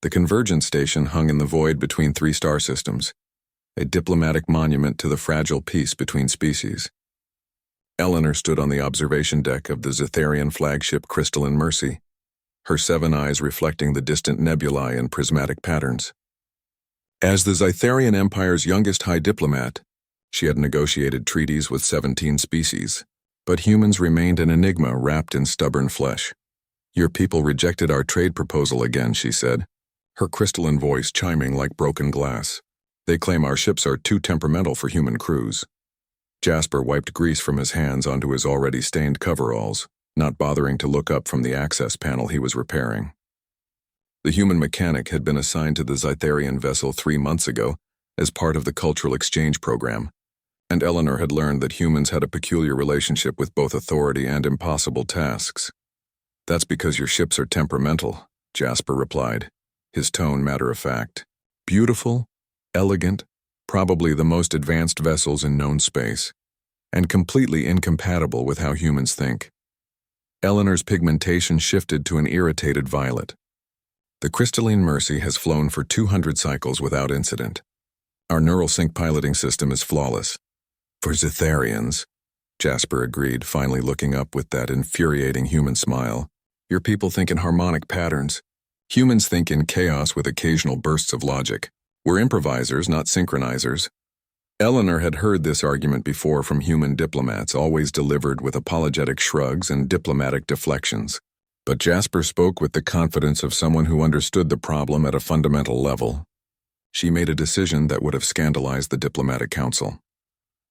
The convergence station hung in the void between three star systems, a diplomatic monument to the fragile peace between species. Eleanor stood on the observation deck of the Zetharian flagship Crystalline Mercy, her 7 eyes reflecting the distant nebulae in prismatic patterns. As the Zetharian Empire's youngest high diplomat, she had negotiated treaties with 17 species, but humans remained an enigma wrapped in stubborn flesh. "Your people rejected our trade proposal again," she said, her crystalline voice chiming like broken glass. "They claim our ships are too temperamental for human crews." Jasper wiped grease from his hands onto his already stained coveralls, not bothering to look up from the access panel he was repairing. The human mechanic had been assigned to the Zetharian vessel 3 months ago as part of the cultural exchange program, and Eleanor had learned that humans had a peculiar relationship with both authority and impossible tasks. "That's because your ships are temperamental," Jasper replied, his tone matter-of-fact. "Beautiful, elegant, probably the most advanced vessels in known space, and completely incompatible with how humans think." Eleanor's pigmentation shifted to an irritated violet. "The Crystalline Mercy has flown for 200 cycles without incident. Our neural sync piloting system is flawless." "For Zetharians," Jasper agreed, finally looking up with that infuriating human smile. "Your people think in harmonic patterns. Humans think in chaos with occasional bursts of logic. We're improvisers, not synchronizers." Eleanor had heard this argument before from human diplomats, always delivered with apologetic shrugs and diplomatic deflections. But Jasper spoke with the confidence of someone who understood the problem at a fundamental level. She made a decision that would have scandalized the diplomatic council.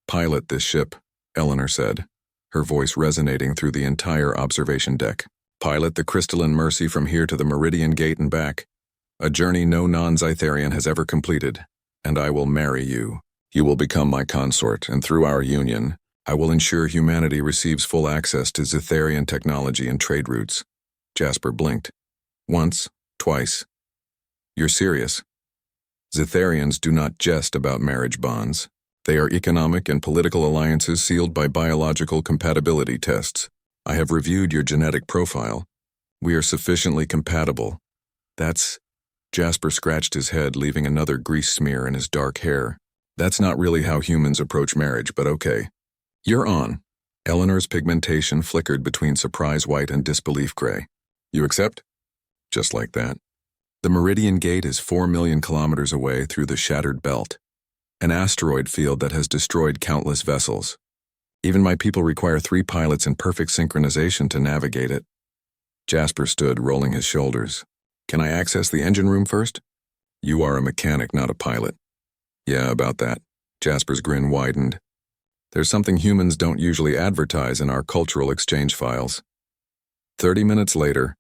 "Pilot this ship," Eleanor said, her voice resonating through the entire observation deck. "Pilot the Crystalline Mercy from here to the Meridian Gate and back, a journey no non-Zetharian has ever completed, and I will marry you. You will become my consort, and through our union, I will ensure humanity receives full access to Zetharian technology and trade routes." Jasper blinked. "Once, twice. You're serious?" "Zetharians do not jest about marriage bonds. They are economic and political alliances sealed by biological compatibility tests. I have reviewed your genetic profile. We are sufficiently compatible. That's..." Jasper scratched his head, leaving another grease smear in his dark hair. "That's not really how humans approach marriage, but okay. You're on." Eleanor's pigmentation flickered between surprise white and disbelief gray. "You accept?" Just like that. "The Meridian Gate is 4 million kilometers away through the Shattered Belt, an asteroid field that has destroyed countless vessels. Even my people require 3 pilots in perfect synchronization to navigate it." Jasper stood, rolling his shoulders. "Can I access the engine room first?" "You are a mechanic, not a pilot." "Yeah, about that." Jasper's grin widened. "There's something humans don't usually advertise in our cultural exchange files." 30 minutes later,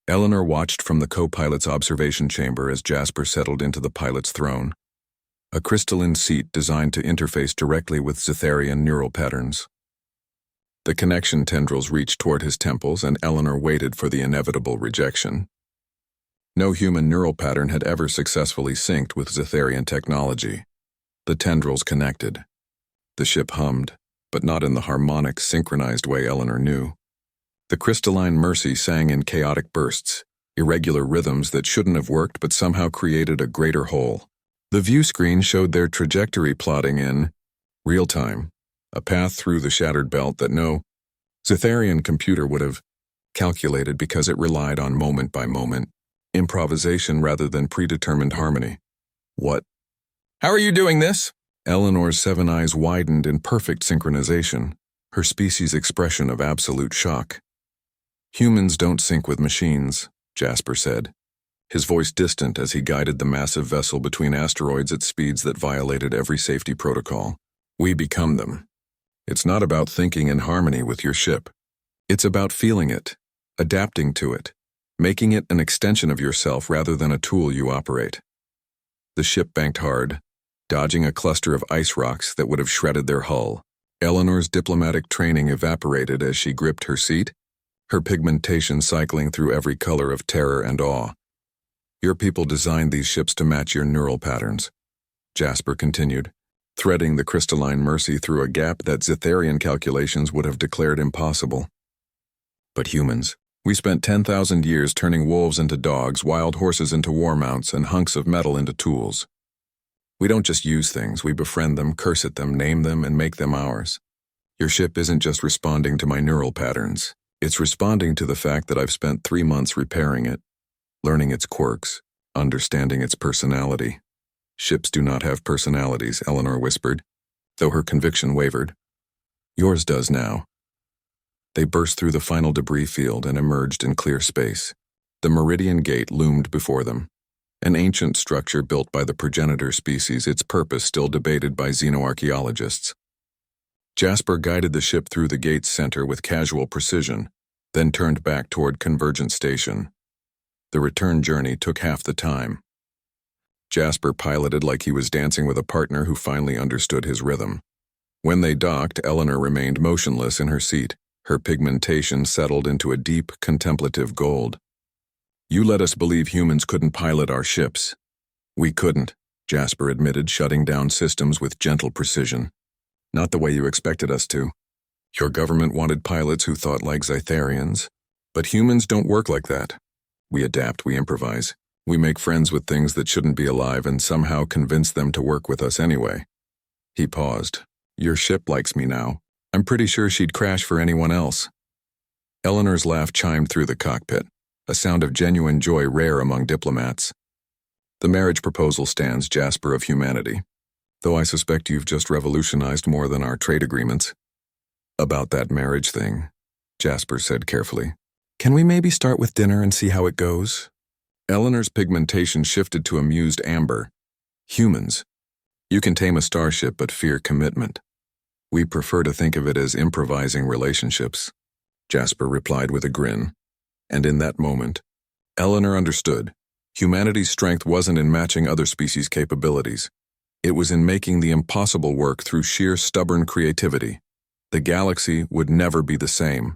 Eleanor watched from the co-pilot's observation chamber as Jasper settled into the pilot's throne, a crystalline seat designed to interface directly with Zetharian neural patterns. The connection tendrils reached toward his temples, and Eleanor waited for the inevitable rejection. No human neural pattern had ever successfully synced with Zetharian technology. The tendrils connected. The ship hummed, but not in the harmonic, synchronized way Eleanor knew. The Crystalline Mercy sang in chaotic bursts, irregular rhythms that shouldn't have worked but somehow created a greater whole. The view screen showed their trajectory plotting in real time, a path through the shattered belt that no Zetharian computer would have calculated because it relied on moment-by-moment improvisation rather than predetermined harmony. "What? How are you doing this?" Eleanor's 7 eyes widened in perfect synchronization, her species' expression of absolute shock. "Humans don't sync with machines," Jasper said, his voice distant as he guided the massive vessel between asteroids at speeds that violated every safety protocol. "We become them. It's not about thinking in harmony with your ship. It's about feeling it, adapting to it, making it an extension of yourself rather than a tool you operate." The ship banked hard, dodging a cluster of ice rocks that would have shredded their hull. Eleanor's diplomatic training evaporated as she gripped her seat, her pigmentation cycling through every color of terror and awe. "Your people designed these ships to match your neural patterns," Jasper continued, threading the Crystalline Mercy through a gap that Zetharian calculations would have declared impossible. "But humans, We spent 10,000 years turning wolves into dogs, wild horses into war mounts, and hunks of metal into tools. We don't just use things, we befriend them, curse at them, name them, and make them ours. Your ship isn't just responding to my neural patterns. It's responding to the fact that I've spent 3 months repairing it, learning its quirks, understanding its personality. Ships do not have personalities, Eleanor whispered, though her conviction wavered. Yours does now. They burst through the final debris field and emerged in clear space. The Meridian Gate loomed before them, an ancient structure built by the progenitor species, its purpose still debated by xenoarchaeologists. Jasper guided the ship through the gate's center with casual precision, then turned back toward Convergent Station. The return journey took half the time. Jasper piloted like he was dancing with a partner who finally understood his rhythm. When they docked, Eleanor remained motionless in her seat. Her pigmentation settled into a deep, contemplative gold. You let us believe humans couldn't pilot our ships. We couldn't, Jasper admitted, shutting down systems with gentle precision. Not the way you expected us to. Your government wanted pilots who thought like Zytharians. But humans don't work like that. We adapt, we improvise. We make friends with things that shouldn't be alive and somehow convince them to work with us anyway. He paused. Your ship likes me now. I'm pretty sure she'd crash for anyone else. Eleanor's laugh chimed through the cockpit, a sound of genuine joy rare among diplomats. The marriage proposal stands, Jasper of humanity, though I suspect you've just revolutionized more than our trade agreements. About that marriage thing, Jasper said carefully. Can we maybe start with dinner and see how it goes? Eleanor's pigmentation shifted to amused amber. Humans. You can tame a starship but fear commitment. We prefer to think of it as improvising relationships, Jasper replied with a grin. And in that moment, Eleanor understood. Humanity's strength wasn't in matching other species' capabilities. It was in making the impossible work through sheer stubborn creativity. The galaxy would never be the same.